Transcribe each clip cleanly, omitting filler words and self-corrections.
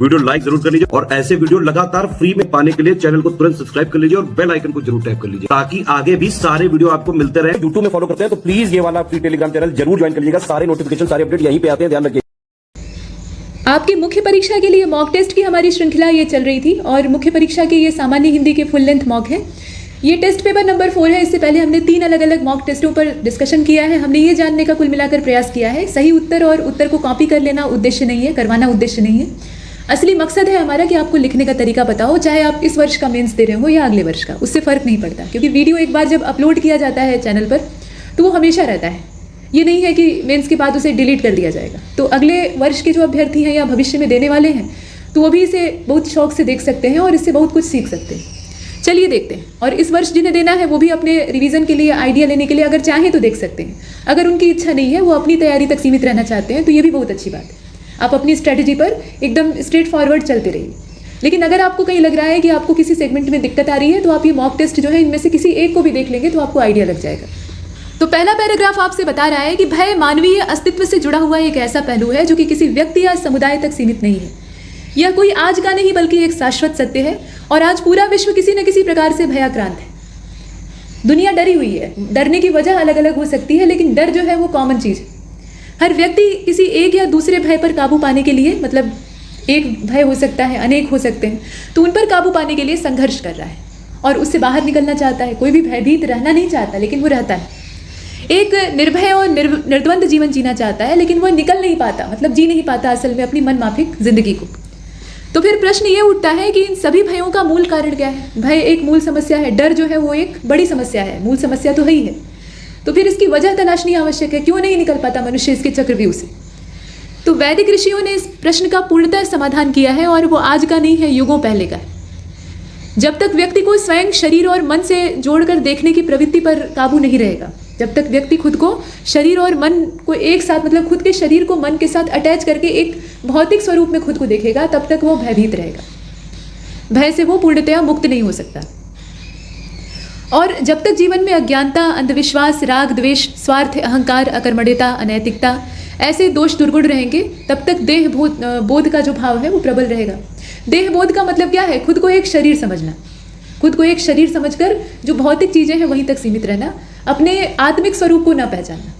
Video like जरूर कर लीजिए और ऐसे वीडियो लगातार फ्री में पाने के लिए चैनल को तुरंत सब्सक्राइब कर लीजिए और बेल आइकन को जरूर टैप कर लीजिए ताकि आगे भी सारे वीडियो आपको मिलते रहे। यूट्यूब में फॉलो करते हैं तो प्लीज ये वाला फ्री टेलीग्राम चैनल जरूर ज्वाइन कर लीजिएगा। सारे नोटिफिकेशन सारे अपडेट यहीं पे आते हैं, ध्यान रखिए। आपकी मुख्य परीक्षा के लिए मॉक टेस्ट की हमारी श्रृंखला ये चल रही थी और मुख्य परीक्षा के ये सामान्य हिंदी के फुल लेंथ मॉक है। ये टेस्ट पेपर नंबर 4 है। इससे पहले हमने 3 अलग अलग मॉक टेस्टों पर डिस्कशन किया है। हमने ये जानने का कुल मिलाकर प्रयास किया है, सही उत्तर और उत्तर को कॉपी कर लेना उद्देश्य नहीं है, करवाना उद्देश्य नहीं है। असली मकसद है हमारा कि आपको लिखने का तरीका पता हो, चाहे आप इस वर्ष का मेंस दे रहे हो या अगले वर्ष का, उससे फ़र्क नहीं पड़ता। क्योंकि वीडियो एक बार जब अपलोड किया जाता है चैनल पर तो वो हमेशा रहता है। ये नहीं है कि मेंस के बाद उसे डिलीट कर दिया जाएगा। तो अगले वर्ष के जो अभ्यर्थी हैं या भविष्य में देने वाले हैं तो वो भी इसे बहुत शौक से देख सकते हैं और इससे बहुत कुछ सीख सकते हैं। चलिए देखते हैं। और इस वर्ष जिन्हें देना है वो भी अपने रिवीजन के लिए, आइडिया लेने के लिए अगर चाहें तो देख सकते हैं। अगर उनकी इच्छा नहीं है, वो अपनी तैयारी तक सीमित रहना चाहते हैं, तो ये भी बहुत अच्छी बात है। आप अपनी स्ट्रैटेजी पर एकदम स्ट्रेट फॉरवर्ड चलते रहिए। लेकिन अगर आपको कहीं लग रहा है कि आपको किसी सेगमेंट में दिक्कत आ रही है तो आप ये मॉक टेस्ट जो है इनमें से किसी एक को भी देख लेंगे तो आपको आइडिया लग जाएगा। तो पहला पैराग्राफ आपसे बता रहा है कि भय मानवीय अस्तित्व से जुड़ा हुआ एक ऐसा पहलू है जो कि किसी व्यक्ति या समुदाय तक सीमित नहीं है। यह कोई आज का नहीं बल्कि एक शाश्वत सत्य है और आज पूरा विश्व किसी न किसी प्रकार से भयाक्रांत है। दुनिया डरी हुई है। डरने की वजह अलग अलग हो सकती है, लेकिन डर जो है वो कॉमन चीज़ है। हर व्यक्ति किसी एक या दूसरे भय पर काबू पाने के लिए, मतलब एक भय हो सकता है, अनेक हो सकते हैं, तो उन पर काबू पाने के लिए संघर्ष कर रहा है और उससे बाहर निकलना चाहता है। कोई भी भयभीत रहना नहीं चाहता, लेकिन वो रहता है। एक निर्भय और निर्द्वंद जीवन जीना चाहता है, लेकिन वो निकल नहीं पाता, मतलब जी नहीं पाता असल में अपनी मन माफिक जिंदगी को। तो फिर प्रश्न ये उठता है कि इन सभी भयों का मूल कारण क्या है। भय एक मूल समस्या है, डर जो है वो एक बड़ी समस्या है, मूल समस्या तो है ही है। तो फिर इसकी वजह तलाशनी आवश्यक है। क्यों नहीं निकल पाता मनुष्य इसके चक्रव्यूह से? तो वैदिक ऋषियों ने इस प्रश्न का पूर्णतः समाधान किया है और वो आज का नहीं है, युगों पहले का है। जब तक व्यक्ति को स्वयं शरीर और मन से जोड़कर देखने की प्रवृत्ति पर काबू नहीं रहेगा, जब तक व्यक्ति खुद को शरीर और मन को एक साथ, मतलब खुद के शरीर को मन के साथ अटैच करके एक भौतिक स्वरूप में खुद को देखेगा, तब तक वो भयभीत रहेगा। भय से वो पूर्णतया मुक्त नहीं हो सकता। और जब तक जीवन में अज्ञानता, अंधविश्वास, राग, द्वेष, स्वार्थ, अहंकार, अकर्मण्यता, अनैतिकता ऐसे दोष दुर्गुण रहेंगे, तब तक देह बोध का जो भाव है वो प्रबल रहेगा। देह बोध का मतलब क्या है? खुद को एक शरीर समझना, खुद को एक शरीर समझकर जो भौतिक चीज़ें हैं वहीं तक सीमित रहना, अपने आत्मिक स्वरूप को ना पहचानना।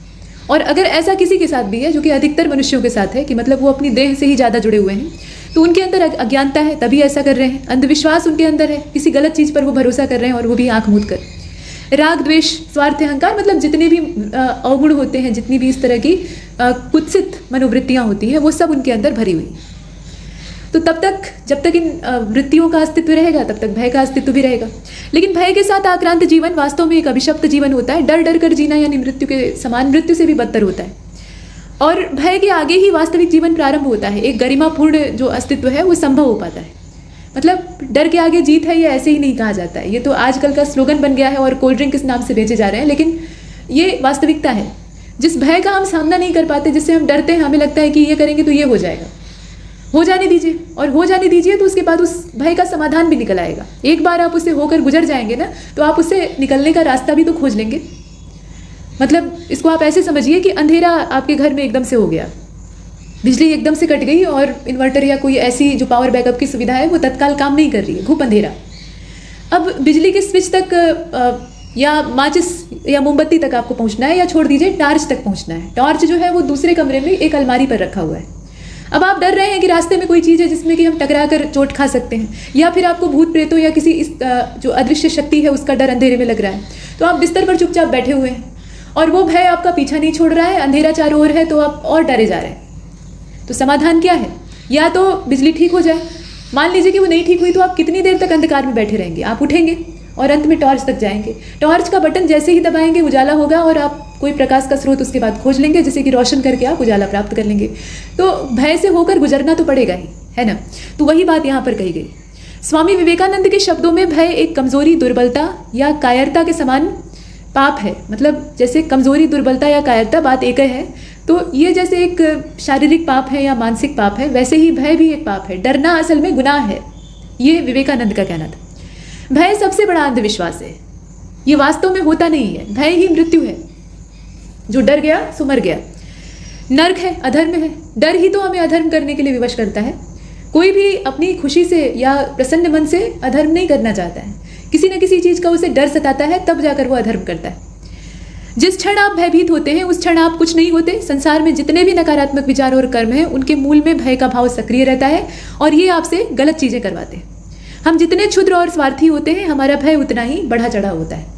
और अगर ऐसा किसी के साथ भी है, जो कि अधिकतर मनुष्यों के साथ है, कि मतलब वो अपनी देह से ही ज़्यादा जुड़े हुए हैं, तो उनके अंदर अज्ञानता है, तभी ऐसा कर रहे हैं। अंधविश्वास उनके अंदर है, किसी गलत चीज़ पर वो भरोसा कर रहे हैं और वो भी आंख मूंद कर। राग, द्वेष, स्वार्थ, अहंकार, मतलब जितने भी अवगुण होते हैं, जितनी भी इस तरह की कुत्सित मनोवृत्तियाँ होती हैं, वो सब उनके अंदर भरी हुई हैं। तो तब तक, जब तक इन वृत्तियों का अस्तित्व रहेगा, तब तक भय का अस्तित्व भी रहेगा। लेकिन भय के साथ आक्रांत जीवन वास्तव में एक अभिशप्त जीवन होता है। डर डर कर जीना यानी मृत्यु के समान, मृत्यु से भी बदतर होता है। और भय के आगे ही वास्तविक जीवन प्रारंभ होता है। एक गरिमापूर्ण जो अस्तित्व है वो संभव हो पाता है। मतलब डर के आगे जीत है, ये ऐसे ही नहीं कहा जाता है। ये तो आजकल का स्लोगन बन गया है और कोल्ड ड्रिंक इस नाम से बेचे जा रहे हैं, लेकिन ये वास्तविकता है। जिस भय का हम सामना नहीं कर पाते, जिससे हम डरते हैं, हमें लगता है कि ये करेंगे तो ये हो जाएगा, हो जाने दीजिए, और हो जाने दीजिए तो उसके बाद उस भय का समाधान भी निकल आएगा। एक बार आप उससे होकर गुजर जाएंगे ना, तो आप उससे निकलने का रास्ता भी तो खोज लेंगे। मतलब इसको आप ऐसे समझिए कि अंधेरा आपके घर में एकदम से हो गया, बिजली एकदम से कट गई और इन्वर्टर या कोई ऐसी जो पावर बैकअप की सुविधा है वो तत्काल काम नहीं कर रही है, घुप अंधेरा। अब बिजली के स्विच तक या माचिस या मोमबत्ती तक आपको पहुंचना है, या छोड़ दीजिए टार्च तक पहुंचना है। टॉर्च जो है वो दूसरे कमरे में एक अलमारी पर रखा हुआ है। अब आप डर रहे हैं कि रास्ते में कोई चीज़ है जिसमें कि हम टकरा कर चोट खा सकते हैं, या फिर आपको भूत प्रेतों या किसी इस जो अदृश्य शक्ति है उसका डर अंधेरे में लग रहा है। तो आप बिस्तर पर चुपचाप बैठे हुए हैं और वो भय आपका पीछा नहीं छोड़ रहा है, अंधेरा चारों ओर है, तो आप और डरे जा रहे हैं। तो समाधान क्या है? या तो बिजली ठीक हो जाए। मान लीजिए कि वो नहीं ठीक हुई, तो आप कितनी देर तक अंधकार में बैठे रहेंगे? आप उठेंगे और अंत में टॉर्च तक जाएंगे। टॉर्च का बटन जैसे ही दबाएंगे उजाला होगा और आप कोई प्रकाश का स्रोत उसके बाद खोज लेंगे, जिसे कि रोशन करके आप उजाला प्राप्त कर लेंगे। तो भय से होकर गुजरना तो पड़ेगा ही, है ना? तो वही बात यहाँ पर कही गई। स्वामी विवेकानंद के शब्दों में भय एक कमजोरी, दुर्बलता या कायरता के समान पाप है। मतलब जैसे कमजोरी, दुर्बलता या कायरता बात एक है, तो ये जैसे एक शारीरिक पाप है या मानसिक पाप है, वैसे ही भय भी एक पाप है। डरना असल में गुनाह है, ये विवेकानंद का कहना था। भय सबसे बड़ा अंधविश्वास है। ये वास्तव में होता नहीं है। भय ही मृत्यु है। जो डर गया सो मर गया। नर्क है, अधर्म है। डर ही तो हमें अधर्म करने के लिए विवश करता है। कोई भी अपनी खुशी से या प्रसन्न मन से अधर्म नहीं करना चाहता है, किसी न किसी चीज़ का उसे डर सताता है, तब जाकर वो अधर्म करता है। जिस क्षण आप भयभीत होते हैं उस क्षण आप कुछ नहीं होते। संसार में जितने भी नकारात्मक विचार और कर्म हैं उनके मूल में भय का भाव सक्रिय रहता है और ये आपसे गलत चीज़ें करवाते हैं। हम जितने क्षुद्र और स्वार्थी होते हैं हमारा भय उतना ही बढ़ा चढ़ा होता है।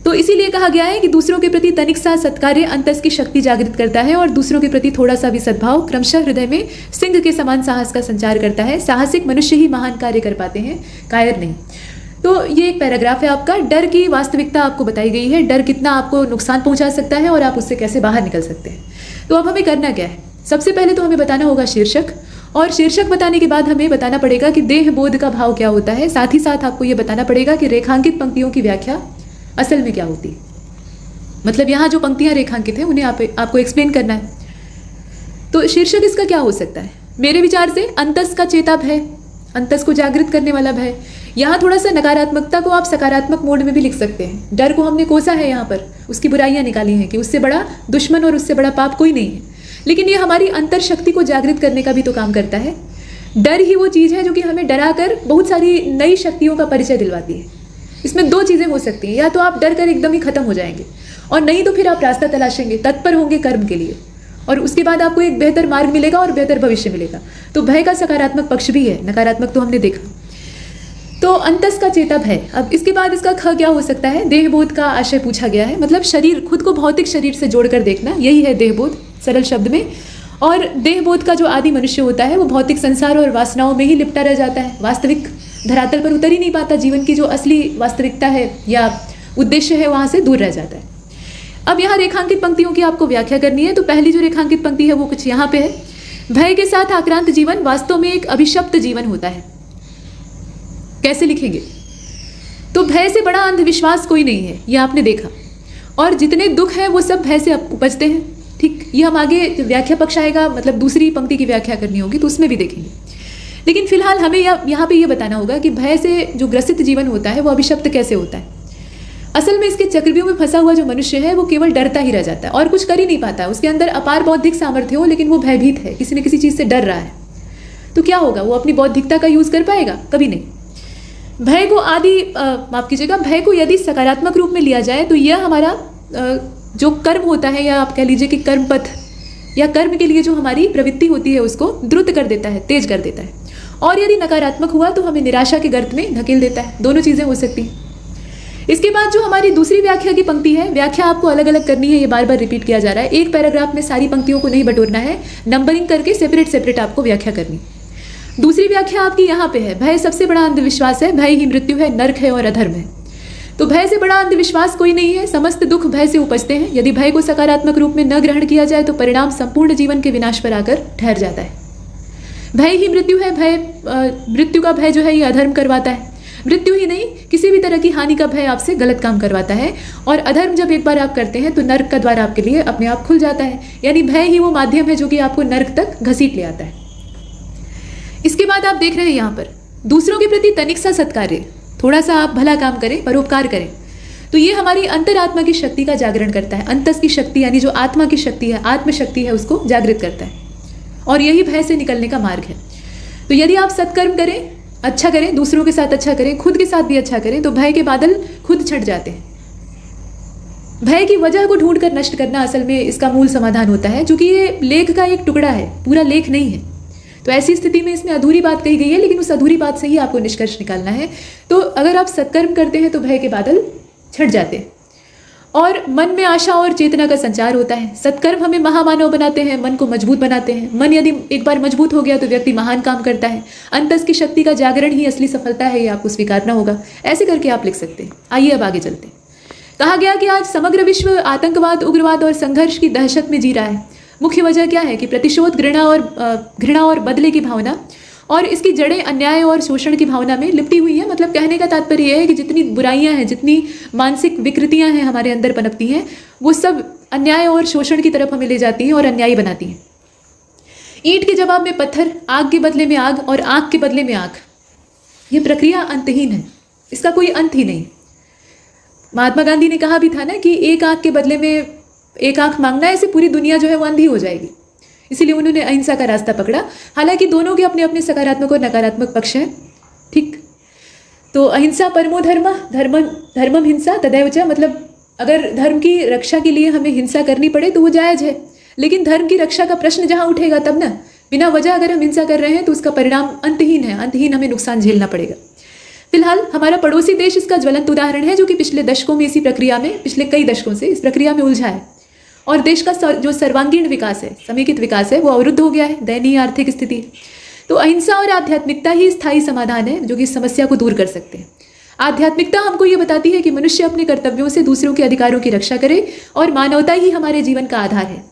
तो इसीलिए कहा गया है कि दूसरों के प्रति तनिक सा सत्कार्य अंतस की शक्ति जागृत करता है और दूसरों के प्रति थोड़ा सा भी सद्भाव क्रमशः हृदय में सिंह के समान साहस का संचार करता है। साहसिक मनुष्य ही महान कार्य कर पाते हैं, कायर नहीं। तो ये एक पैराग्राफ है आपका। डर की वास्तविकता आपको बताई गई है, डर कितना आपको नुकसान पहुंचा सकता है और आप उससे कैसे बाहर निकल सकते हैं। तो अब हमें करना क्या है? सबसे पहले तो हमें बताना होगा शीर्षक, और शीर्षक बताने के बाद हमें बताना पड़ेगा कि देह बोध का भाव क्या होता है। साथ ही साथ आपको ये बताना पड़ेगा कि रेखांकित पंक्तियों की व्याख्या असल में क्या होती है। मतलब यहाँ जो पंक्तियाँ रेखांकित हैं उन्हें आपको एक्सप्लेन करना है। तो शीर्षक इसका क्या हो सकता है? मेरे विचार से अंतस का चेता भय, अंतस को जागृत करने वाला भय। यहाँ थोड़ा सा नकारात्मकता को आप सकारात्मक मोड में भी लिख सकते हैं। डर को हमने कोसा है, यहाँ पर उसकी बुराइयाँ निकाली हैं कि उससे बड़ा दुश्मन और उससे बड़ा पाप कोई नहीं है। लेकिन ये हमारी अंतर शक्ति को जागृत करने का भी तो काम करता है। डर ही वो चीज़ है जो कि हमें डरा कर बहुत सारी नई शक्तियों का परिचय दिलवाती है। इसमें दो चीज़ें हो सकती हैं, या तो आप डर कर एकदम ही खत्म हो जाएंगे, और नहीं तो फिर आप रास्ता तलाशेंगे, तत्पर होंगे कर्म के लिए, और उसके बाद आपको एक बेहतर मार्ग मिलेगा और बेहतर भविष्य मिलेगा। तो भय का सकारात्मक पक्ष भी है, नकारात्मक तो हमने देखा। तो अंतस का चेता भय। अब इसके बाद इसका ख क्या हो सकता है? देहबोध का आशय पूछा गया है, मतलब शरीर, खुद को भौतिक शरीर से जोड़कर देखना, यही है देहबोध सरल शब्द में। और देहबोध का जो आदि मनुष्य होता है वो भौतिक संसार और वासनाओं में ही लिपटा रह जाता है, वास्तविक धरातल पर उतर ही नहीं पाता, जीवन की जो असली वास्तविकता है या उद्देश्य है वहाँ से दूर रह जाता है। अब यहाँ रेखांकित पंक्तियों की आपको व्याख्या करनी है। तो पहली जो रेखांकित पंक्ति है वो कुछ यहाँ पे है। भय के साथ आक्रांत जीवन वास्तव में एक अभिशप्त जीवन होता है। कैसे लिखेंगे? तो भय से बड़ा अंधविश्वास कोई नहीं है, ये आपने देखा, और जितने दुख हैं वो सब भय से उपजते हैं। ठीक, ये हम आगे व्याख्या पक्ष आएगा, मतलब दूसरी पंक्ति की व्याख्या करनी होगी तो उसमें भी देखेंगे। लेकिन फिलहाल हमें यहाँ पे ये बताना होगा कि भय से जो ग्रसित जीवन होता है वो अभिशप्त कैसे होता है। असल में इसके चक्रव्यूह में फंसा हुआ जो मनुष्य है वो केवल डरता ही रह जाता है और कुछ कर ही नहीं पाता। उसके अंदर अपार बौद्धिक सामर्थ्य हो लेकिन वो भयभीत है, किसी न किसी चीज़ से डर रहा है। तो क्या होगा? वो अपनी बौद्धिकता का यूज़ कर पाएगा? कभी नहीं। भय को माफ कीजिएगा, भय को यदि सकारात्मक रूप में लिया जाए तो यह हमारा जो कर्म होता है, या आप कह लीजिए कि कर्म पथ या कर्म के लिए जो हमारी प्रवृत्ति होती है उसको द्रुत कर देता है, तेज कर देता है। और यदि नकारात्मक हुआ तो हमें निराशा के गर्त में धकेल देता है। दोनों चीज़ें हो सकती हैं। इसके बाद जो हमारी दूसरी व्याख्या की पंक्ति है, व्याख्या आपको अलग अलग करनी है, ये बार बार रिपीट किया जा रहा है। एक पैराग्राफ में सारी पंक्तियों को नहीं बटोरना है, नंबरिंग करके सेपरेट आपको व्याख्या करनी। दूसरी व्याख्या आपकी यहाँ पे है, भय सबसे बड़ा अंधविश्वास है, भय ही मृत्यु है, नरक है और अधर्म है। तो भय से बड़ा अंधविश्वास कोई नहीं है। समस्त दुख भय से उपजते हैं। यदि भय को सकारात्मक रूप में न ग्रहण किया जाए तो परिणाम संपूर्ण जीवन के विनाश पर आकर ठहर जाता है। भय ही मृत्यु है, मृत्यु का भय जो है ये अधर्म करवाता है। मृत्यु ही नहीं, किसी भी तरह की हानि का भय आपसे गलत काम करवाता है। और अधर्म जब एक बार आप करते हैं तो नर्क का द्वार आपके लिए अपने आप खुल जाता है। यानी भय ही वो माध्यम है जो कि आपको नर्क तक घसीट ले आता है। इसके बाद आप देख रहे हैं यहाँ पर दूसरों के प्रति तनिक सा सत्कार्य, थोड़ा सा आप भला काम करें, परोपकार करें। तो ये हमारी अंतरात्मा की शक्ति का जागरण करता है। अंतस की शक्ति यानी जो आत्मा की शक्ति है, आत्मशक्ति है, उसको जागृत करता है। और यही भय से निकलने का मार्ग है। तो यदि आप सत्कर्म करें, अच्छा करें, दूसरों के साथ अच्छा करें, खुद के साथ भी अच्छा करें, तो भय के बादल खुद छट जाते हैं। भय की वजह को ढूंढकर नष्ट करना असल में इसका मूल समाधान होता है, क्योंकि ये लेख का एक टुकड़ा है, पूरा लेख नहीं है। तो ऐसी स्थिति में इसमें अधूरी बात कही गई है, लेकिन उस अधूरी बात से ही आपको निष्कर्ष निकालना है। तो अगर आप सत्कर्म करते हैं तो भय के बादल छट जाते हैं और मन में आशा और चेतना का संचार होता है। सत्कर्म हमें महामानव बनाते हैं, मन को मजबूत बनाते हैं। मन यदि एक बार मजबूत हो गया तो व्यक्ति महान काम करता है। अंतस की शक्ति का जागरण ही असली सफलता है, ये आपको स्वीकारना होगा। ऐसे करके आप लिख सकते हैं। आइए अब आगे चलते हैं। कहा गया कि आज समग्र विश्व आतंकवाद, उग्रवाद और संघर्ष की दहशत में जी रहा है। मुख्य वजह क्या है कि प्रतिशोध, घृणा और बदले की भावना, और इसकी जड़ें अन्याय और शोषण की भावना में लिपटी हुई है। मतलब कहने का तात्पर्य यह है कि जितनी बुराइयां हैं, जितनी मानसिक विकृतियां हैं हमारे अंदर पनपती हैं, वो सब अन्याय और शोषण की तरफ हमें ले जाती हैं और अन्यायी बनाती हैं। ईंट के जवाब में पत्थर, आग के बदले में आग और आग के बदले में आग, ये प्रक्रिया अंतहीन है, इसका कोई अंत ही नहीं। महात्मा गांधी ने कहा भी था ना कि एक आंख के बदले में एक आंख मांगना, ऐसे पूरी दुनिया जो है वो अंधी हो जाएगी। इसीलिए उन्होंने अहिंसा का रास्ता पकड़ा। हालांकि दोनों के अपने अपने सकारात्मक और नकारात्मक पक्ष हैं। ठीक, तो अहिंसा परमो धर्म, धर्मम हिंसा तदैव च, मतलब अगर धर्म की रक्षा के लिए हमें हिंसा करनी पड़े तो वो जायज़ है, लेकिन धर्म की रक्षा का प्रश्न जहाँ उठेगा तब ना, बिना वजह अगर हम हिंसा कर रहे हैं तो उसका परिणाम अंतहीन है, अंतहीन हमें नुकसान झेलना पड़ेगा। फिलहाल हमारा पड़ोसी देश इसका ज्वलंत उदाहरण है, जो कि पिछले दशकों में इसी प्रक्रिया में, पिछले कई दशकों से इस प्रक्रिया में उलझा है और देश का जो सर्वांगीण विकास है, समेकित विकास है, वो अवरुद्ध हो गया है, दयनीय आर्थिक स्थिति है। तो अहिंसा और आध्यात्मिकता ही स्थायी समाधान है जो कि इस समस्या को दूर कर सकते हैं। आध्यात्मिकता हमको ये बताती है कि मनुष्य अपने कर्तव्यों से दूसरों के अधिकारों की रक्षा करे और मानवता ही हमारे जीवन का आधार है।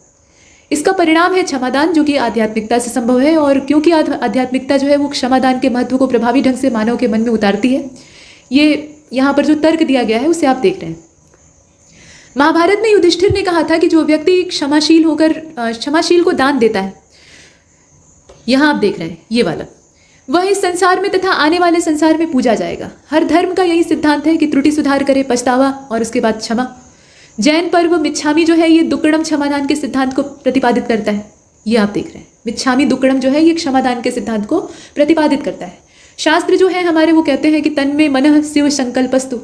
इसका परिणाम है क्षमादान, जो कि आध्यात्मिकता से संभव है, और क्योंकि आध्यात्मिकता जो है वो क्षमादान के महत्व को प्रभावी ढंग से मानव के मन में उतारती है। ये यहाँ पर जो तर्क दिया गया है उसे आप देख रहे हैं। महाभारत में युधिष्ठिर ने कहा था कि जो व्यक्ति क्षमाशील होकर क्षमाशील को दान देता है, यहाँ आप देख रहे हैं ये वाला, वह इस संसार में तथा आने वाले संसार में पूजा जाएगा। हर धर्म का यही सिद्धांत है कि त्रुटि सुधार करे, पछतावा और उसके बाद क्षमा। जैन पर्व मिच्छामी जो है ये दुक्कड़म क्षमादान के सिद्धांत को प्रतिपादित करता है। ये आप देख रहे हैं, मिच्छामी दुक्कड़म जो है ये क्षमादान के सिद्धांत को प्रतिपादित करता है। शास्त्र जो है हमारे वो कहते हैं कि तन में मनः शिव संकल्पस्तु,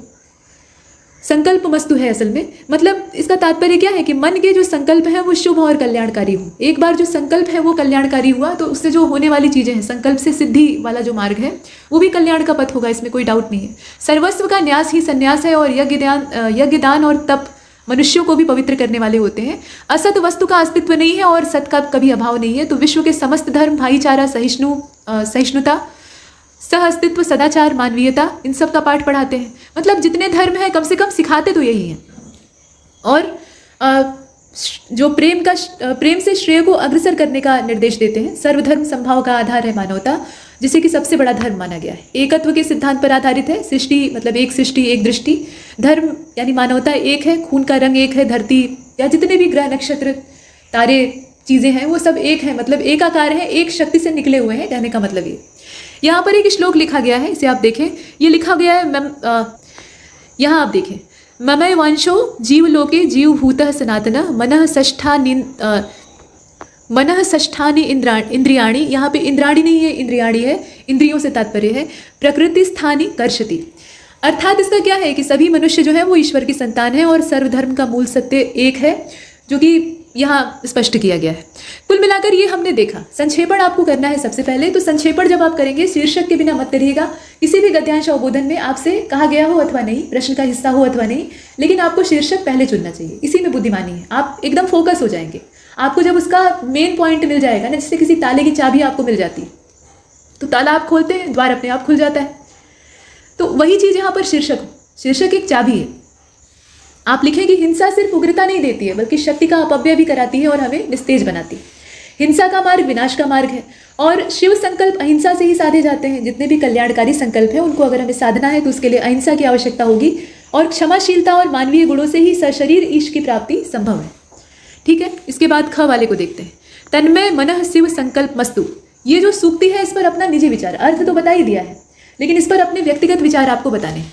संकल्प मस्तु है असल में, मतलब इसका तात्पर्य क्या है कि मन के जो संकल्प है वो शुभ और कल्याणकारी हो। एक बार जो संकल्प है वो कल्याणकारी हुआ तो उससे जो होने वाली चीज़ें हैं, संकल्प से सिद्धि वाला जो मार्ग है वो भी कल्याण का पथ होगा, इसमें कोई डाउट नहीं है। सर्वस्व का न्यास ही संन्यास है और यज्ञ दान और तप मनुष्यों को भी पवित्र करने वाले होते हैं। असत वस्तु का अस्तित्व नहीं है और सत का कभी अभाव नहीं है। तो विश्व के समस्त धर्म, भाईचारा, सहिष्णुता, सह अस्तित्व, सदाचार, मानवीयता, इन सब का पाठ पढ़ाते हैं। मतलब जितने धर्म हैं कम से कम सिखाते तो यही हैं। और जो प्रेम से श्रेय को अग्रसर करने का निर्देश देते हैं। सर्वधर्म संभाव का आधार है मानवता, जिसे कि सबसे बड़ा धर्म माना गया है। एकत्व के सिद्धांत पर आधारित है। सृष्टि मतलब एक सृष्टि एक दृष्टि। धर्म यानी मानवता एक है, खून का रंग एक है, धरती या जितने भी ग्रह नक्षत्र तारे चीज़ें हैं वो सब एक है, मतलब एक आकार है, एक शक्ति से निकले हुए हैं, कहने का मतलब ये। यहाँ पर एक श्लोक लिखा गया है, इसे आप देखें। ये लिखा गया है, यहाँ आप देखें, ममय वंशो जीवलोके जीवभूतः सनातनः मनः षष्ठानि इंद्रियाणि। यहाँ पे इंद्राणी नहीं है, इंद्रियाणी है, इंद्रियों से तात्पर्य है। प्रकृति स्थानी कर्षति, अर्थात इसका क्या है कि सभी मनुष्य जो है वो ईश्वर की संतान है और सर्वधर्म का मूल सत्य एक है, जो कि यहाँ स्पष्ट किया गया है। कुल मिलाकर ये हमने देखा। संक्षेपण आपको करना है सबसे पहले, तो संक्षेपण जब आप करेंगे शीर्षक के बिना मत करिएगा। किसी भी गद्यांश अवबोधन में आपसे कहा गया हो अथवा नहीं, प्रश्न का हिस्सा हो अथवा नहीं, लेकिन आपको शीर्षक पहले चुनना चाहिए। इसी में बुद्धिमानी है, आप एकदम फोकस हो जाएंगे। आपको जब उसका मेन पॉइंट मिल जाएगा ना, जैसे किसी ताले की चाबी आपको मिल जाती है तो ताला आप खोलते हैं, द्वार अपने आप खुल जाता है। तो वही चीज़ यहाँ पर शीर्षक एक चाबी है। आप लिखें कि हिंसा सिर्फ उग्रता नहीं देती है बल्कि शक्ति का अपव्यय भी कराती है और हमें निस्तेज बनाती है। हिंसा का मार्ग विनाश का मार्ग है और शिव संकल्प अहिंसा से ही साधे जाते हैं। जितने भी कल्याणकारी संकल्प हैं उनको अगर हमें साधना है तो उसके लिए अहिंसा की आवश्यकता होगी और क्षमाशीलता और मानवीय गुणों से ही सशरीर ईश की प्राप्ति संभव है। ठीक है, इसके बाद ख वाले को देखते हैं। तन्मय मनः शिव संकल्प मस्तु, ये जो सूक्ति है इस पर अपना निजी विचार, अर्थ तो बता ही दिया है लेकिन इस पर अपने व्यक्तिगत विचार आपको बताने हैं।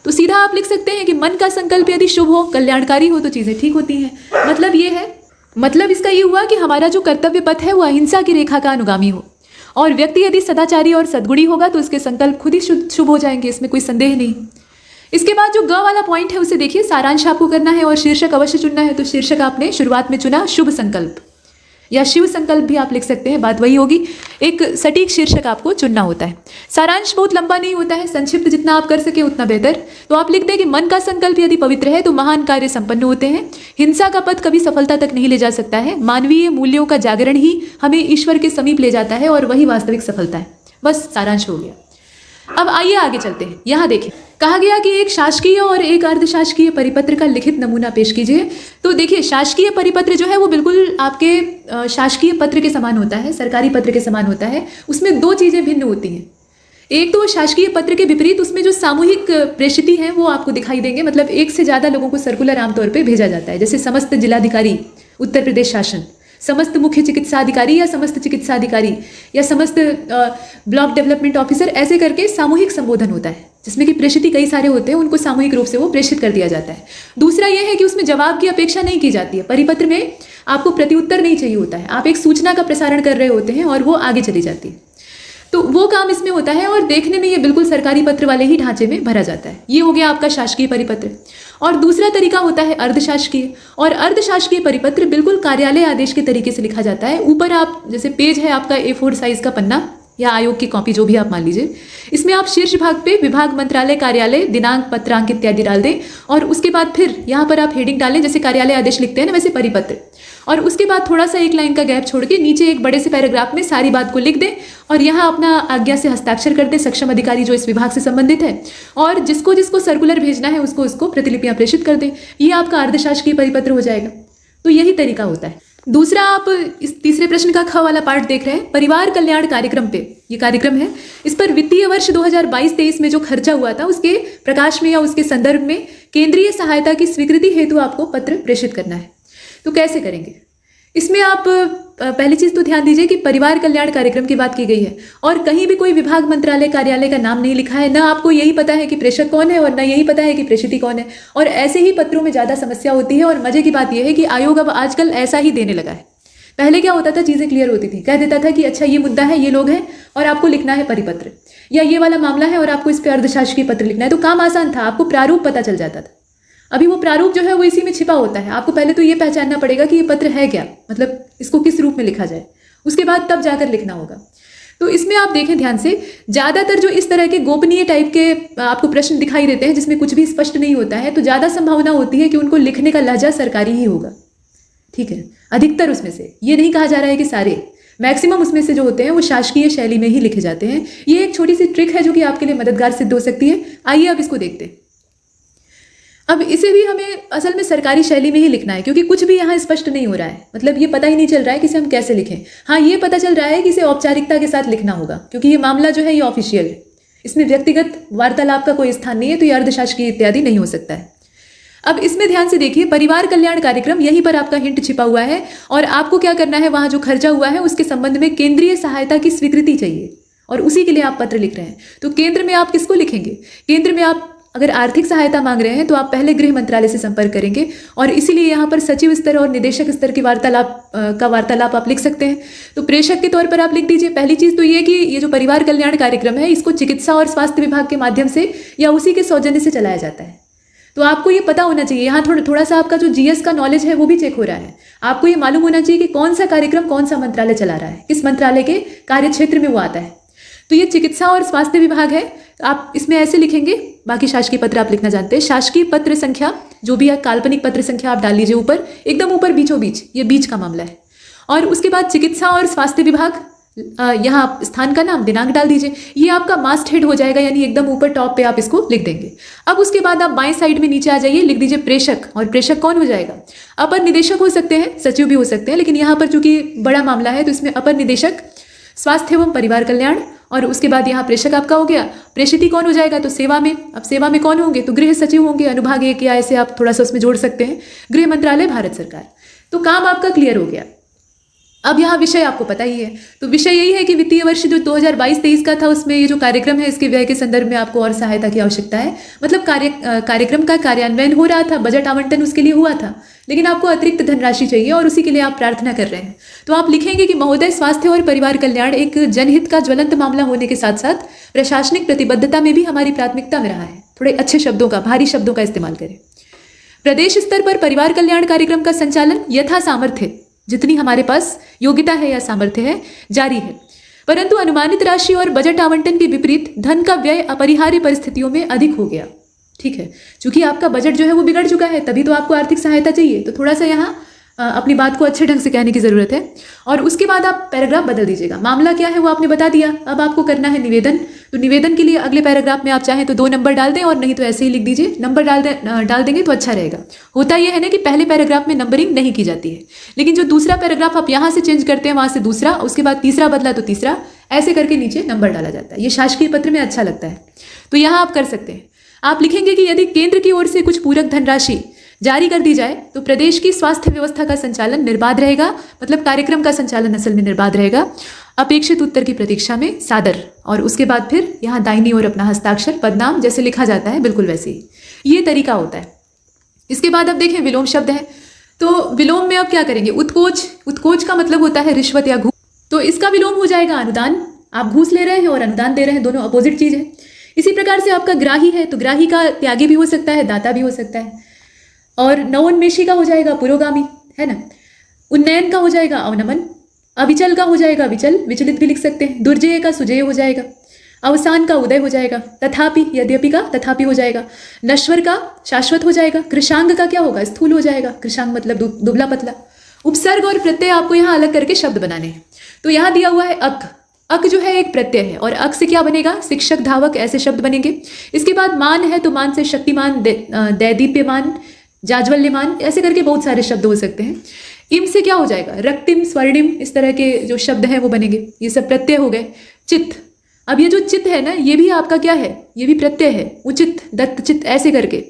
तो सीधा आप लिख सकते हैं कि मन का संकल्प यदि शुभ हो, कल्याणकारी हो तो चीज़ें ठीक होती हैं। मतलब ये है, मतलब इसका ये हुआ कि हमारा जो कर्तव्य पथ है वो अहिंसा की रेखा का अनुगामी हो और व्यक्ति यदि सदाचारी और सद्गुणी होगा तो उसके संकल्प खुद ही शुभ हो जाएंगे, इसमें कोई संदेह नहीं। इसके बाद जो ग वाला पॉइंट है उसे देखिए। सारांश आपको करना है और शीर्षक अवश्य चुनना है। तो शीर्षक आपने शुरुआत में चुना शुभ संकल्प या शिव संकल्प भी आप लिख सकते हैं, बात वही होगी। एक सटीक शीर्षक आपको चुनना होता है। सारांश बहुत लंबा नहीं होता है, संक्षिप्त जितना आप कर सके उतना बेहतर। तो आप लिखते हैं कि मन का संकल्प यदि पवित्र है तो महान कार्य संपन्न होते हैं। हिंसा का पथ कभी सफलता तक नहीं ले जा सकता है। मानवीय मूल्यों का जागरण ही हमें ईश्वर के समीप ले जाता है और वही वास्तविक सफलता है। बस सारांश हो गया। अब आइए आगे चलते हैं। यहाँ देखें, कहा गया कि एक शासकीय और एक अर्धशासकीय परिपत्र का लिखित नमूना पेश कीजिए। तो देखिए, शासकीय परिपत्र जो है वो बिल्कुल आपके शासकीय पत्र के समान होता है, सरकारी पत्र के समान होता है। उसमें दो चीज़ें भिन्न होती हैं। एक तो शासकीय पत्र के विपरीत उसमें जो सामूहिक प्रेषित हैं वो आपको दिखाई देंगे, मतलब एक से ज़्यादा लोगों को सर्कुलर आमतौर पर भेजा जाता है। जैसे समस्त जिलाधिकारी, उत्तर प्रदेश शासन, समस्त मुख्य चिकित्साधिकारी या समस्त चिकित्साधिकारी या समस्त ब्लॉक डेवलपमेंट ऑफिसर, ऐसे करके सामूहिक संबोधन होता है। जिसमें कि प्रेषित कई सारे होते हैं, उनको सामूहिक रूप से वो प्रेषित कर दिया जाता है। दूसरा यह है कि उसमें जवाब की अपेक्षा नहीं की जाती है। परिपत्र में आपको प्रत्युत्तर नहीं चाहिए होता है, आप एक सूचना का प्रसारण कर रहे होते हैं और वो आगे चली जाती है, तो वो काम इसमें होता है और देखने में ये बिल्कुल सरकारी पत्र वाले ही ढांचे में भरा जाता है। ये हो गया आपका शासकीय परिपत्र। और दूसरा तरीका होता है अर्धशासकीय, और अर्धशासकीय परिपत्र बिल्कुल कार्यालय आदेश के तरीके से लिखा जाता है। ऊपर आप जैसे पेज है आपका A4 साइज का पन्ना या आयोग की कॉपी जो भी आप मान लीजिए, इसमें आप शीर्ष भाग पे विभाग, मंत्रालय, कार्यालय, दिनांक, पत्रांक इत्यादि डाल दें और उसके बाद फिर यहाँ पर आप हेडिंग डालें, जैसे कार्यालय आदेश लिखते हैं ना वैसे परिपत्र, और उसके बाद थोड़ा सा एक लाइन का गैप छोड़ के नीचे एक बड़े से पैराग्राफ में सारी बात को लिख दें और यहाँ अपना आज्ञा से हस्ताक्षर कर दें सक्षम अधिकारी जो इस विभाग से संबंधित है, और जिसको जिसको सर्कुलर भेजना है उसको उसको प्रतिलिपियां प्रेषित कर दें। ये आपका अर्धशासकीय परिपत्र हो जाएगा। तो यही तरीका होता है। दूसरा, आप इस तीसरे प्रश्न का ख वाला पार्ट देख रहे हैं, परिवार कल्याण कार्यक्रम पे ये कार्यक्रम है। इस पर वित्तीय वर्ष 2022-23 में जो खर्चा हुआ था उसके प्रकाश में या उसके संदर्भ में केंद्रीय सहायता की स्वीकृति हेतु आपको पत्र प्रेषित करना है। तो कैसे करेंगे? इसमें आप पहली चीज तो ध्यान दीजिए कि परिवार कल्याण कार्यक्रम की बात की गई है और कहीं भी कोई विभाग, मंत्रालय, कार्यालय का नाम नहीं लिखा है। ना आपको यही पता है कि प्रेषक कौन है और ना यही पता है कि प्रेषित कौन है, और ऐसे ही पत्रों में ज्यादा समस्या होती है। और मजे की बात यह है कि आयोग अब आजकल ऐसा ही देने लगा है। पहले क्या होता था, चीजें क्लियर होती थी, कह देता था कि अच्छा ये मुद्दा है, ये लोग हैं और आपको लिखना है परिपत्र, या ये वाला मामला है और आपको इस पर अर्धशासकीय पत्र लिखना है। तो काम आसान था, आपको प्रारूप पता चल जाता था। अभी वो प्रारूप जो है वो इसी में छिपा होता है। आपको पहले तो ये पहचानना पड़ेगा कि ये पत्र है क्या, मतलब इसको किस रूप में लिखा जाए, उसके बाद तब जाकर लिखना होगा। तो इसमें आप देखें ध्यान से, ज़्यादातर जो इस तरह के गोपनीय टाइप के आपको प्रश्न दिखाई देते हैं जिसमें कुछ भी स्पष्ट नहीं होता है, तो ज़्यादा संभावना होती है कि उनको लिखने का लहजा सरकारी ही होगा। ठीक है, अधिकतर उसमें से, ये नहीं कहा जा रहा है कि सारे, मैक्सिमम उसमें से जो होते हैं वो शासकीय शैली में ही लिखे जाते हैं। ये एक छोटी सी ट्रिक है जो कि आपके लिए मददगार सिद्ध हो सकती है। आइए अब इसको देखते हैं। अब इसे भी हमें असल में सरकारी शैली में ही लिखना है, क्योंकि कुछ भी यहाँ स्पष्ट नहीं हो रहा है, मतलब ये पता ही नहीं चल रहा है कि इसे हम कैसे लिखें। हाँ, ये पता चल रहा है कि इसे औपचारिकता के साथ लिखना होगा, क्योंकि ये मामला जो है ये ऑफिशियल है, इसमें व्यक्तिगत वार्तालाप का कोई स्थान नहीं है, तो ये अर्धशासकीय इत्यादि नहीं हो सकता है। अब इसमें ध्यान से देखिए, परिवार कल्याण कार्यक्रम, यहीं पर आपका हिंट छिपा हुआ है और आपको क्या करना है, वहाँ जो खर्चा हुआ है उसके संबंध में केंद्रीय सहायता की स्वीकृति चाहिए और उसी के लिए आप पत्र लिख रहे हैं। तो केंद्र में आप किसको लिखेंगे? केंद्र में आप अगर आर्थिक सहायता मांग रहे हैं तो आप पहले गृह मंत्रालय से संपर्क करेंगे, और इसीलिए यहाँ पर सचिव स्तर और निदेशक स्तर की वार्तालाप आप लिख सकते हैं। तो प्रेषक के तौर पर आप लिख दीजिए। पहली चीज़ तो ये कि ये जो परिवार कल्याण कार्यक्रम है इसको चिकित्सा और स्वास्थ्य विभाग के माध्यम से या उसी के सौजन्य से चलाया जाता है। तो आपको ये पता होना चाहिए, यहाँ थोड़ा सा आपका जो जीएस का नॉलेज है वो भी चेक हो रहा है। आपको ये मालूम होना चाहिए कि कौन सा कार्यक्रम कौन सा मंत्रालय चला रहा है, किस मंत्रालय के कार्य क्षेत्र में वो आता है। तो ये चिकित्सा और स्वास्थ्य विभाग है, आप इसमें ऐसे लिखेंगे। बाकी शासकीय पत्र आप लिखना जानते हैं। शासकीय पत्र संख्या जो भी है, काल्पनिक पत्र संख्या आप डाल लीजिए ऊपर, एकदम ऊपर बीचों बीच, ये बीच का मामला है। और उसके बाद चिकित्सा और स्वास्थ्य विभाग, यहाँ स्थान का नाम, दिनांक डाल दीजिए। ये आपका मास्ट हेड हो जाएगा, यानी एकदम ऊपर टॉप पे आप इसको लिख देंगे। अब उसके बाद आप बाएं साइड में नीचे आ जाइए, लिख दीजिए प्रेषक। और प्रेषक कौन हो जाएगा? अपर निदेशक हो सकते हैं, सचिव भी हो सकते हैं, लेकिन यहाँ पर चूंकि बड़ा मामला है तो इसमें अपर निदेशक स्वास्थ्य एवं परिवार कल्याण, और उसके बाद यहाँ प्रेषक आपका हो गया। प्रेषित कौन हो जाएगा? तो सेवा में। अब सेवा में कौन होंगे? तो गृह सचिव होंगे, अनुभाग 1, या ऐसे आप थोड़ा सा उसमें जोड़ सकते हैं, गृह मंत्रालय, भारत सरकार। तो काम आपका क्लियर हो गया। अब यहाँ विषय आपको पता ही है, तो विषय यही है कि वित्तीय वर्ष जो 2022-23 का था उसमें ये जो कार्यक्रम है इसके व्यय के संदर्भ में आपको और सहायता की आवश्यकता है। मतलब कार्यक्रम का कार्यान्वयन हो रहा था, बजट आवंटन उसके लिए हुआ था, लेकिन आपको अतिरिक्त धनराशि चाहिए और उसी के लिए आप प्रार्थना कर रहे हैं। तो आप लिखेंगे कि महोदय, स्वास्थ्य और परिवार कल्याण एक जनहित का ज्वलंत मामला होने के साथ साथ प्रशासनिक प्रतिबद्धता में भी हमारी प्राथमिकता में रहा है। थोड़े अच्छे शब्दों का, भारी शब्दों का इस्तेमाल करें। प्रदेश स्तर पर परिवार कल्याण कार्यक्रम का संचालन यथा सामर्थ्य, जितनी हमारे पास योग्यता है या सामर्थ्य है, जारी है, परंतु अनुमानित राशि और बजट आवंटन के विपरीत धन का व्यय अपरिहार्य परिस्थितियों में अधिक हो गया। ठीक है, क्योंकि आपका बजट जो है वो बिगड़ चुका है, तभी तो आपको आर्थिक सहायता चाहिए। तो थोड़ा सा यहाँ अपनी बात को अच्छे ढंग से कहने की जरूरत है। और उसके बाद आप पैराग्राफ बदल दीजिएगा। मामला क्या है वो आपने बता दिया, अब आपको करना है निवेदन। तो निवेदन के लिए अगले पैराग्राफ में आप चाहें तो 2 नंबर डाल दें, और नहीं तो ऐसे ही लिख दीजिए। नंबर डाल देंगे तो अच्छा रहेगा। होता यह है ना कि पहले पैराग्राफ में नंबरिंग नहीं की जाती है, लेकिन जो दूसरा पैराग्राफ आप यहाँ से चेंज करते हैं वहाँ से दूसरा, उसके बाद तीसरा बदला तो तीसरा, ऐसे करके नीचे नंबर डाला जाता है। ये शासकीय पत्र में अच्छा लगता है, तो यहाँ आप कर सकते हैं। आप लिखेंगे कि यदि केंद्र की ओर से कुछ पूरक धनराशि जारी कर दी जाए तो प्रदेश की स्वास्थ्य व्यवस्था का संचालन निर्बाध रहेगा, मतलब कार्यक्रम का संचालन असल में निर्बाध रहेगा। अपेक्षित उत्तर की प्रतीक्षा में सादर, और उसके बाद फिर यहाँ दाहिनी ओर अपना हस्ताक्षर पदनाम जैसे लिखा जाता है बिल्कुल वैसे ही ये तरीका होता है। इसके बाद अब देखें विलोम शब्द है, तो विलोम में अब क्या करेंगे, उत्कोच। उत्कोच का मतलब होता है रिश्वत या घूस, तो इसका विलोम हो जाएगा अनुदान। आप घूस ले रहे हैं और अनुदान दे रहे हैं, दोनों अपोजिट चीज है। इसी प्रकार से आपका ग्राही है, तो ग्राही का त्यागी भी हो सकता है, दाता भी हो सकता है। और नवोन्मेषी का हो जाएगा पुरोगामी, है ना। उन्नयन का हो जाएगा अवनमन। अविचल का हो जाएगा विचल, विचलित भी लिख सकते हैं। दुर्जय का सुजय हो जाएगा। अवसान का उदय हो जाएगा। तथापि, यद्यपि का तथापि हो जाएगा। नश्वर का शाश्वत हो जाएगा। कृशांग का क्या होगा, स्थूल हो जाएगा। कृशांग मतलब दुबला पतला। उपसर्ग और प्रत्यय आपको यहाँ अलग करके शब्द बनाने हैं। तो यहाँ दिया हुआ है अक। अक जो है एक प्रत्यय है, और अक से क्या बनेगा, शिक्षक, धावक, ऐसे शब्द बनेंगे। इसके बाद मान है, तो मान से शक्तिमान, दैदीप्यमान, जाज्वल्यमान, ऐसे करके बहुत सारे शब्द हो सकते हैं। इम से क्या हो जाएगा, रक्तिम, स्वर्णिम, इस तरह के जो शब्द हैं वो बनेंगे। ये सब प्रत्यय हो गए। चित्त, अब ये जो चित्त है ना, ये भी आपका क्या है, ये भी प्रत्यय है। उचित, दत्त, चित्त, ऐसे करके,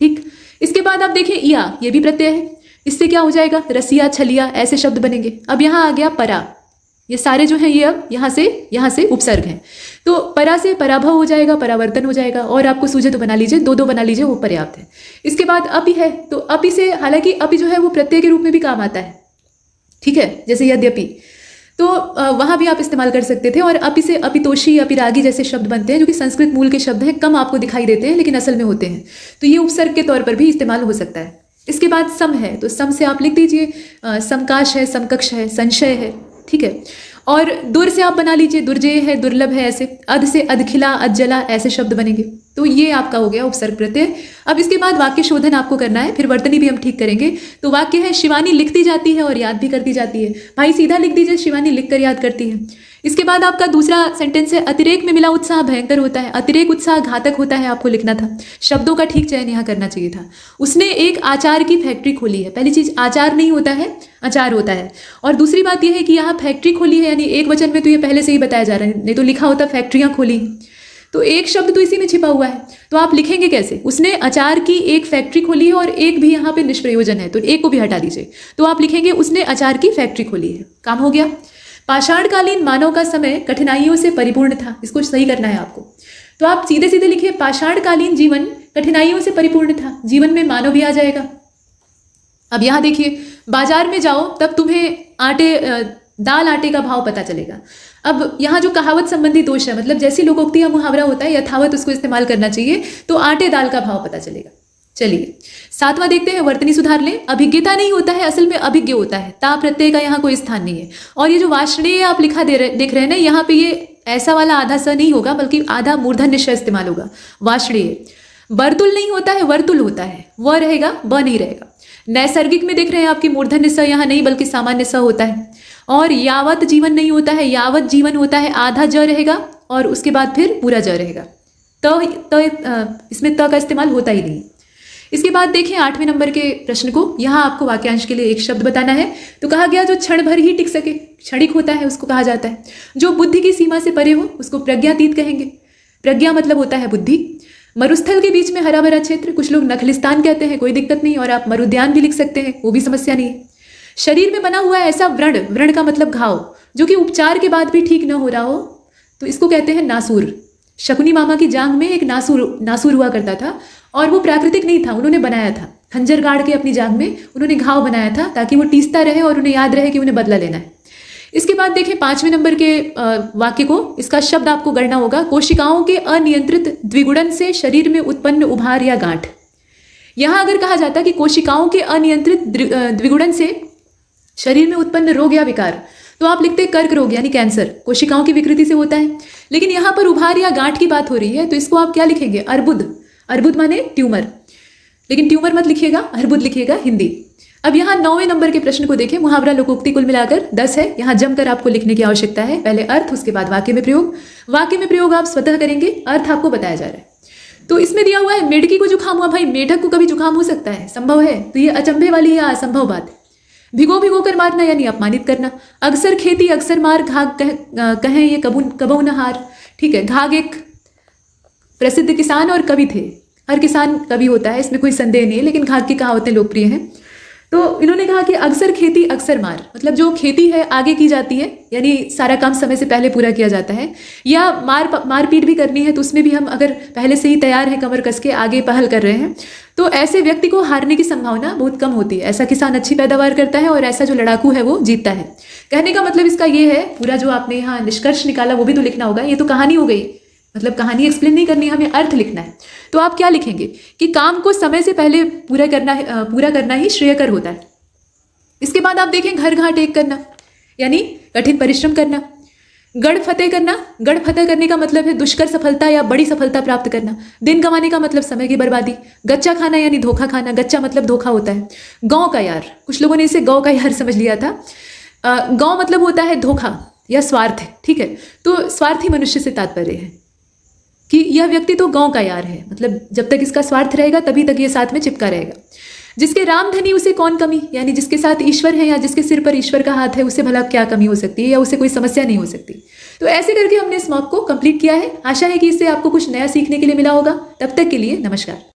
ठीक। इसके बाद आप देखिए इया, ये भी प्रत्यय है। इससे क्या हो जाएगा, रसिया, छलिया, ऐसे शब्द बनेंगे। अब यहाँ आ गया परा, ये सारे जो हैं ये अब यहाँ से उपसर्ग हैं। तो परा से पराभव हो जाएगा, परावर्तन हो जाएगा। और आपको सूझे तो बना लीजिए, दो बना लीजिए, वो पर्याप्त है। इसके बाद अपि है, तो अपि से, हालांकि अपि जो है वो प्रत्यय के रूप में भी काम आता है, ठीक है, जैसे यद्यपि, तो वहां भी आप इस्तेमाल कर सकते थे। और अपि से अपितोषी, अपिरागी जैसे शब्द बनते हैं, जो कि संस्कृत मूल के शब्द हैं, कम आपको दिखाई देते हैं लेकिन असल में होते हैं। तो ये उपसर्ग के तौर पर भी इस्तेमाल हो सकता है। इसके बाद सम है, तो सम से आप लिख दीजिए समकाश है, समकक्ष है, संशय है, ठीक है। और दुर से आप बना लीजिए दुर्जय है, दुर्लभ है, ऐसे। अध से अधखिला, अज्जला, ऐसे शब्द बनेंगे। तो ये आपका हो गया उपसर्ग प्रत्यय। अब इसके बाद वाक्य शोधन आपको करना है, फिर वर्तनी भी हम ठीक करेंगे। तो वाक्य है, शिवानी लिखती जाती है और याद भी करती जाती है। भाई सीधा लिख दीजिए, शिवानी लिखकर याद करती है। इसके बाद आपका दूसरा सेंटेंस है, अतिरेक में मिला उत्साह भयंकर होता है। अतिरेक उत्साह घातक होता है, आपको लिखना था। शब्दों का ठीक चयन यहाँ करना चाहिए था। उसने एक आचार की फैक्ट्री खोली है। पहली चीज, आचार नहीं होता है, आचार होता है। और दूसरी बात यह है कि यहाँ फैक्ट्री खोली है, यानी एक वचन में, तो ये पहले से ही बताया जा रहा है, नहीं तो लिखा होता फैक्ट्रियां खोली। तो एक शब्द तो इसी में छिपा हुआ है, तो आप लिखेंगे कैसे, उसने अचार की एक फैक्ट्री खोली है, और एक भी यहाँ पे निष्प्रयोजन है, तो एक को भी हटा दीजिए। तो आप लिखेंगे उसने अचार की फैक्ट्री खोली है। काम हो गया। पाषाणकालीन मानव का समय कठिनाइयों से परिपूर्ण था, इसको सही करना है आपको। तो आप सीधे सीधे लिखिए, पाषाणकालीन जीवन कठिनाइयों से परिपूर्ण था। जीवन में मानव भी आ जाएगा। अब यहाँ देखिए, बाजार में जाओ तब तुम्हें दाल आटे का भाव पता चलेगा। अब यहाँ जो कहावत संबंधी दोष है, मतलब जैसी लोकोक्ति या मुहावरा होता है, यथावत उसको इस्तेमाल करना चाहिए। तो आटे दाल का भाव पता चलेगा। चलिए सातवां देखते हैं, वर्तनी सुधार लें। अभिज्ञता नहीं होता है, असल में अभिज्ञ होता है। ता प्रत्यय का यहाँ कोई स्थान नहीं है। और ये जो वार्ष्णेय आप लिखा देख रहे हैं ना, यहाँ पे ये ऐसा वाला आधा स नहीं होगा, बल्कि आधा मूर्धन्य श इस्तेमाल होगा। वार्ष्णेय। बर्तुल नहीं होता है, वर्तुल होता है। व रहेगा, ब नहीं रहेगा। नैसर्गिक में देख रहे हैं आपकी मूर्धन्य स यहाँ नहीं, बल्कि सामान्य स होता है। और यावत जीवन नहीं होता है, यावत जीवन होता है, आधा ज रहेगा और उसके बाद फिर पूरा ज रहेगा। इसमें त का इस्तेमाल होता ही नहीं। इसके बाद देखें 8वें नंबर के प्रश्न को। यहाँ आपको वाक्यांश के लिए एक शब्द बताना है। तो कहा गया जो क्षण भर ही टिक सके, क्षणिक होता है, उसको कहा जाता है। जो बुद्धि की सीमा से परे हो, उसको प्रज्ञातीत कहेंगे। प्रज्ञा मतलब होता है बुद्धि। मरुस्थल के बीच में हरा भरा क्षेत्र, कुछ लोग नखलिस्तान कहते हैं, कोई दिक्कत नहीं। और आप मरुद्यान भी लिख सकते हैं, वो भी समस्या नहीं है। शरीर में बना हुआ ऐसा व्रण, व्रण का मतलब घाव, जो कि उपचार के बाद भी ठीक न हो रहा हो, तो इसको कहते हैं नासूर। शकुनी मामा की जांघ में एक नासूर हुआ करता था, और वो प्राकृतिक नहीं था, उन्होंने बनाया था। खंजर गाड़ के अपनी जांघ में उन्होंने घाव बनाया था, ताकि वो टीसता रहे और उन्हें याद रहे कि उन्हें बदला लेना है। इसके बाद देखें 5वें नंबर के वाक्य को। इसका शब्द आपको गढ़ना होगा। कोशिकाओं के अनियंत्रित द्विगुणन से शरीर में उत्पन्न उभार या गांठ। यहां अगर कहा जाता कि कोशिकाओं के अनियंत्रित द्विगुणन से शरीर में उत्पन्न रोग या विकार, तो आप लिखते कर्क रोग यानी कैंसर, कोशिकाओं की विकृति से होता है। लेकिन यहाँ पर उभार या गांठ की बात हो रही है, तो इसको आप क्या लिखेंगे, अर्बुद। अर्बुद माने ट्यूमर, लेकिन ट्यूमर मत लिखिएगा, अर्बुद लिखिएगा हिंदी। अब यहाँ 9वें नंबर के प्रश्न को देखें। मुहावरा लोकोक्ति कुल मिलाकर 10 है। यहाँ जमकर आपको लिखने की आवश्यकता है। पहले अर्थ, उसके बाद वाक्य में प्रयोग। वाक्य में प्रयोग आप स्वतः करेंगे, अर्थ आपको बताया जा रहा है। तो इसमें दिया हुआ है मेढकी को जुकाम हुआ। भाई मेढक को कभी जुकाम हो सकता है, संभव है? तो ये अचंभे वाली या असंभव बात है। भिगो भिगो कर मारना यानी अपमानित करना। अक्सर खेती अक्सर मार, घाघ कहें ये कबू न हार। ठीक है, घाघ एक प्रसिद्ध किसान और कवि थे। हर किसान कवि होता है, इसमें कोई संदेह नहीं है, लेकिन घाघ की कहावतें लोकप्रिय हैं। तो इन्होंने कहा कि अक्सर खेती अक्सर मार, मतलब जो खेती है आगे की जाती है, यानी सारा काम समय से पहले पूरा किया जाता है, या मारपीट भी करनी है तो उसमें भी हम अगर पहले से ही तैयार हैं, कमर कस के आगे पहल कर रहे हैं, तो ऐसे व्यक्ति को हारने की संभावना बहुत कम होती है। ऐसा किसान अच्छी पैदावार करता है और ऐसा जो लड़ाकू है वो जीतता है। कहने का मतलब इसका ये है, पूरा जो आपने यहाँ निष्कर्ष निकाला वो भी तो लिखना होगा, ये तो कहानी हो गई, मतलब कहानी एक्सप्लेन नहीं करनी, हमें अर्थ लिखना है। तो आप क्या लिखेंगे कि काम को समय से पहले पूरा करना ही श्रेयकर होता है। इसके बाद आप देखें घर घाट एक करना, यानी कठिन परिश्रम करना। गढ़ फतेह करना, गढ़ फतेह करने का मतलब है दुष्कर सफलता या बड़ी सफलता प्राप्त करना। दिन गंवाने का मतलब समय की बर्बादी। गच्चा खाना यानी धोखा खाना, गच्चा मतलब धोखा होता है। गाँव का यार, कुछ लोगों ने इसे गाँव का यार समझ लिया था। गाँव मतलब होता है धोखा या स्वार्थ, ठीक है। तो स्वार्थी मनुष्य से तात्पर्य है कि यह व्यक्ति तो गांव का यार है, मतलब जब तक इसका स्वार्थ रहेगा तभी तक ये साथ में चिपका रहेगा। जिसके राम धनी उसे कौन कमी, यानी जिसके साथ ईश्वर है या जिसके सिर पर ईश्वर का हाथ है उसे भला क्या कमी हो सकती है या उसे कोई समस्या नहीं हो सकती। तो ऐसे करके हमने इस मॉक को कंप्लीट किया है। आशा है कि इससे आपको कुछ नया सीखने के लिए मिला होगा। तब तक के लिए नमस्कार।